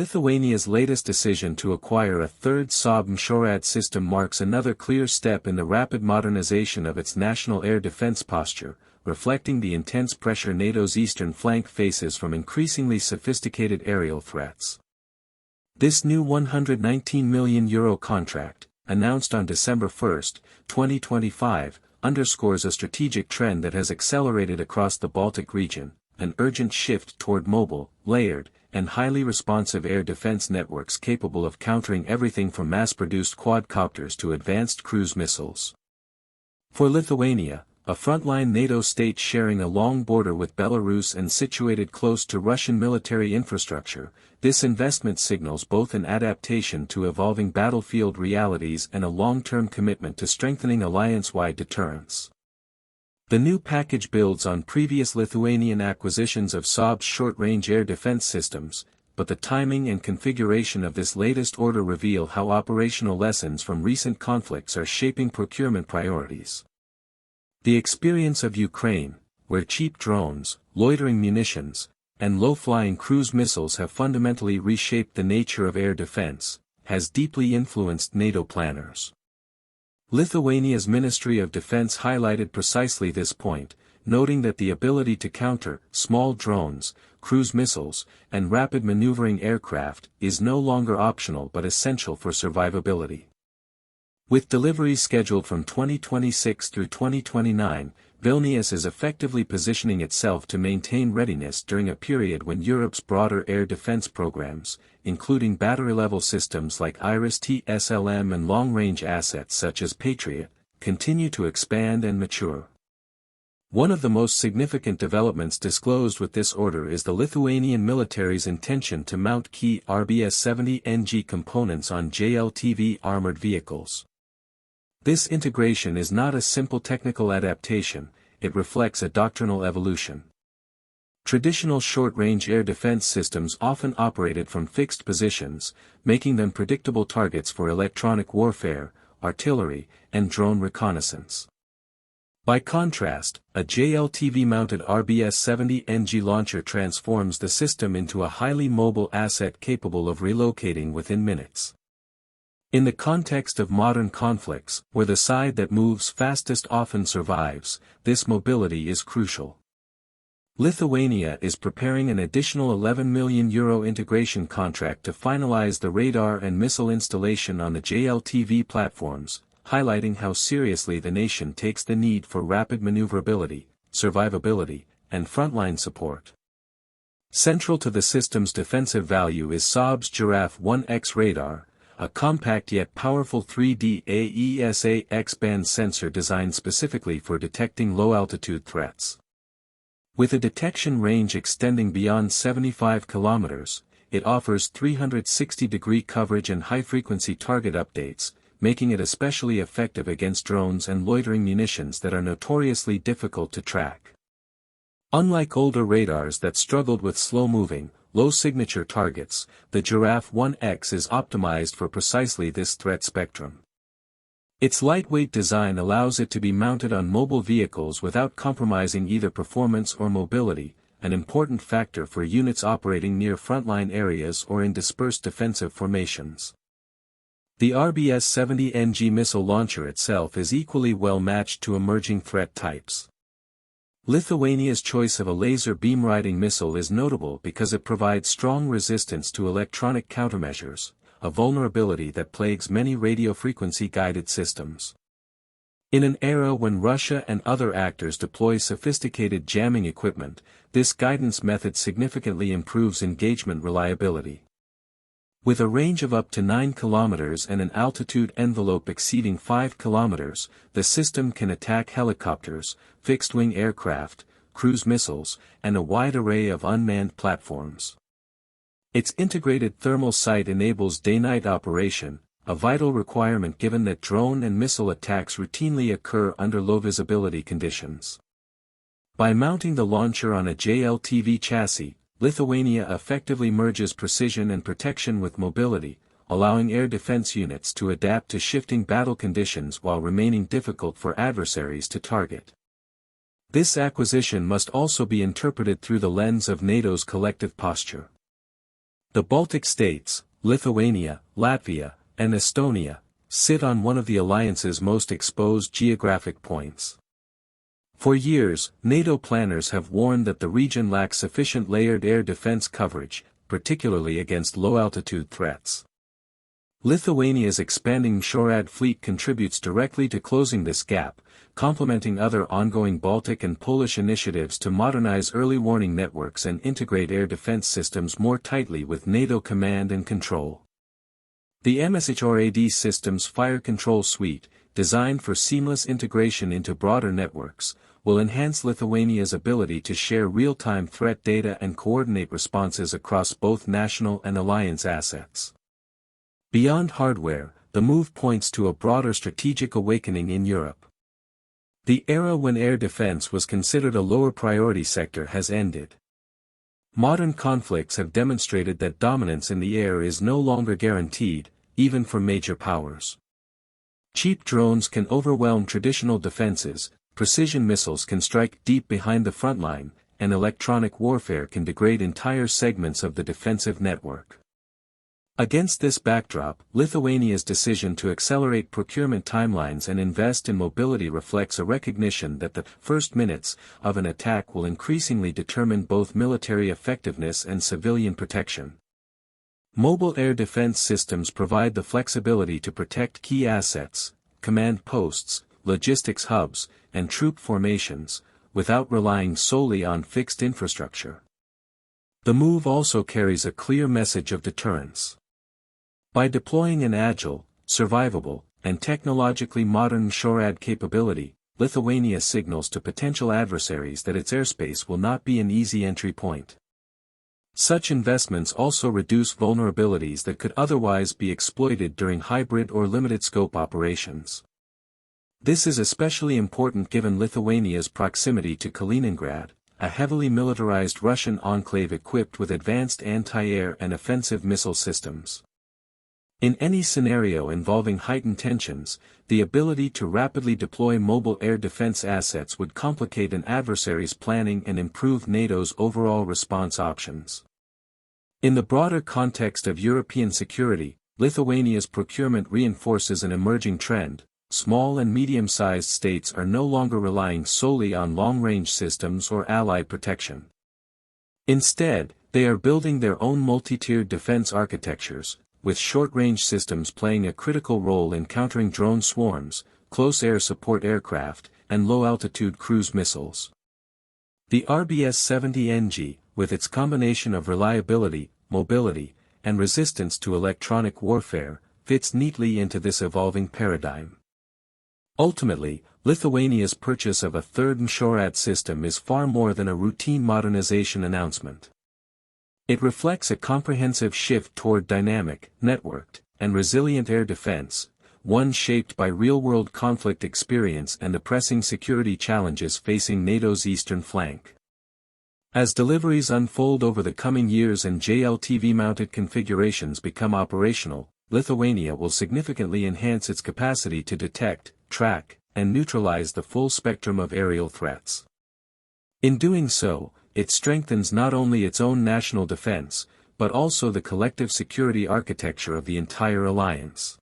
Lithuania's latest decision to acquire a third Saab MSHORAD system marks another clear step in the rapid modernization of its national air defense posture, reflecting the intense pressure NATO's eastern flank faces from increasingly sophisticated aerial threats. This new €119 million contract, announced on December 1, 2025, underscores a strategic trend that has accelerated across the Baltic region, an urgent shift toward mobile, layered, and highly responsive air defense networks capable of countering everything from mass-produced quadcopters to advanced cruise missiles. For Lithuania, a frontline NATO state sharing a long border with Belarus and situated close to Russian military infrastructure, this investment signals both an adaptation to evolving battlefield realities and a long-term commitment to strengthening alliance-wide deterrence. The new package builds on previous Lithuanian acquisitions of Saab's short-range air defense systems, but the timing and configuration of this latest order reveal how operational lessons from recent conflicts are shaping procurement priorities. The experience of Ukraine, where cheap drones, loitering munitions, and low-flying cruise missiles have fundamentally reshaped the nature of air defense, has deeply influenced NATO planners. Lithuania's Ministry of Defense highlighted precisely this point, noting that the ability to counter small drones, cruise missiles, and rapid maneuvering aircraft is no longer optional but essential for survivability. With deliveries scheduled from 2026 through 2029, Vilnius is effectively positioning itself to maintain readiness during a period when Europe's broader air defense programs, including battery-level systems like IRIS-T SLM and long-range assets such as Patriot, continue to expand and mature. One of the most significant developments disclosed with this order is the Lithuanian military's intention to mount key RBS 70NG components on JLTV armored vehicles. This integration is not a simple technical adaptation, it reflects a doctrinal evolution. Traditional short-range air defense systems often operated from fixed positions, making them predictable targets for electronic warfare, artillery, and drone reconnaissance. By contrast, a JLTV-mounted RBS 70NG launcher transforms the system into a highly mobile asset capable of relocating within minutes. In the context of modern conflicts, where the side that moves fastest often survives, this mobility is crucial. Lithuania is preparing an additional €11 million integration contract to finalize the radar and missile installation on the JLTV platforms, highlighting how seriously the nation takes the need for rapid maneuverability, survivability, and frontline support. Central to the system's defensive value is Saab's Giraffe 1X radar, a compact yet powerful 3D AESA X-band sensor designed specifically for detecting low-altitude threats. With a detection range extending beyond 75 kilometers, it offers 360-degree coverage and high-frequency target updates, making it especially effective against drones and loitering munitions that are notoriously difficult to track. Unlike older radars that struggled with slow-moving, low-signature targets, the Giraffe 1X is optimized for precisely this threat spectrum. Its lightweight design allows it to be mounted on mobile vehicles without compromising either performance or mobility, an important factor for units operating near frontline areas or in dispersed defensive formations. The RBS 70NG missile launcher itself is equally well matched to emerging threat types. Lithuania's choice of a laser beam-riding missile is notable because it provides strong resistance to electronic countermeasures, a vulnerability that plagues many radio-frequency-guided systems. In an era when Russia and other actors deploy sophisticated jamming equipment, this guidance method significantly improves engagement reliability. With a range of up to 9 kilometers and an altitude envelope exceeding 5 kilometers, the system can attack helicopters, fixed-wing aircraft, cruise missiles, and a wide array of unmanned platforms. Its integrated thermal sight enables day-night operation, a vital requirement given that drone and missile attacks routinely occur under low-visibility conditions. By mounting the launcher on a JLTV chassis, Lithuania effectively merges precision and protection with mobility, allowing air defense units to adapt to shifting battle conditions while remaining difficult for adversaries to target. This acquisition must also be interpreted through the lens of NATO's collective posture. The Baltic states, Lithuania, Latvia, and Estonia, sit on one of the alliance's most exposed geographic points. For years, NATO planners have warned that the region lacks sufficient layered air defense coverage, particularly against low-altitude threats. Lithuania's expanding SHORAD fleet contributes directly to closing this gap, complementing other ongoing Baltic and Polish initiatives to modernize early warning networks and integrate air defense systems more tightly with NATO command and control. The MSHORAD system's fire control suite, designed for seamless integration into broader networks, will enhance Lithuania's ability to share real-time threat data and coordinate responses across both national and alliance assets. Beyond hardware, the move points to a broader strategic awakening in Europe. The era when air defense was considered a lower priority sector has ended. Modern conflicts have demonstrated that dominance in the air is no longer guaranteed, even for major powers. Cheap drones can overwhelm traditional defenses, precision missiles can strike deep behind the front line, and electronic warfare can degrade entire segments of the defensive network. Against this backdrop, Lithuania's decision to accelerate procurement timelines and invest in mobility reflects a recognition that the first minutes of an attack will increasingly determine both military effectiveness and civilian protection. Mobile air defense systems provide the flexibility to protect key assets, command posts, logistics hubs, and troop formations, without relying solely on fixed infrastructure. The move also carries a clear message of deterrence. By deploying an agile, survivable, and technologically modern SHORAD capability, Lithuania signals to potential adversaries that its airspace will not be an easy entry point. Such investments also reduce vulnerabilities that could otherwise be exploited during hybrid or limited-scope operations. This is especially important given Lithuania's proximity to Kaliningrad, a heavily militarized Russian enclave equipped with advanced anti-air and offensive missile systems. In any scenario involving heightened tensions, the ability to rapidly deploy mobile air defense assets would complicate an adversary's planning and improve NATO's overall response options. In the broader context of European security, Lithuania's procurement reinforces an emerging trend. Small and medium-sized states are no longer relying solely on long-range systems or allied protection. Instead, they are building their own multi-tiered defense architectures, with short-range systems playing a critical role in countering drone swarms, close air support aircraft, and low-altitude cruise missiles. The RBS-70NG, with its combination of reliability, mobility, and resistance to electronic warfare, fits neatly into this evolving paradigm. Ultimately, Lithuania's purchase of a third MSHORAD system is far more than a routine modernization announcement. It reflects a comprehensive shift toward dynamic, networked, and resilient air defense, one shaped by real-world conflict experience and the pressing security challenges facing NATO's eastern flank. As deliveries unfold over the coming years and JLTV-mounted configurations become operational, Lithuania will significantly enhance its capacity to detect, track, and neutralize the full spectrum of aerial threats. In doing so, it strengthens not only its own national defense, but also the collective security architecture of the entire alliance.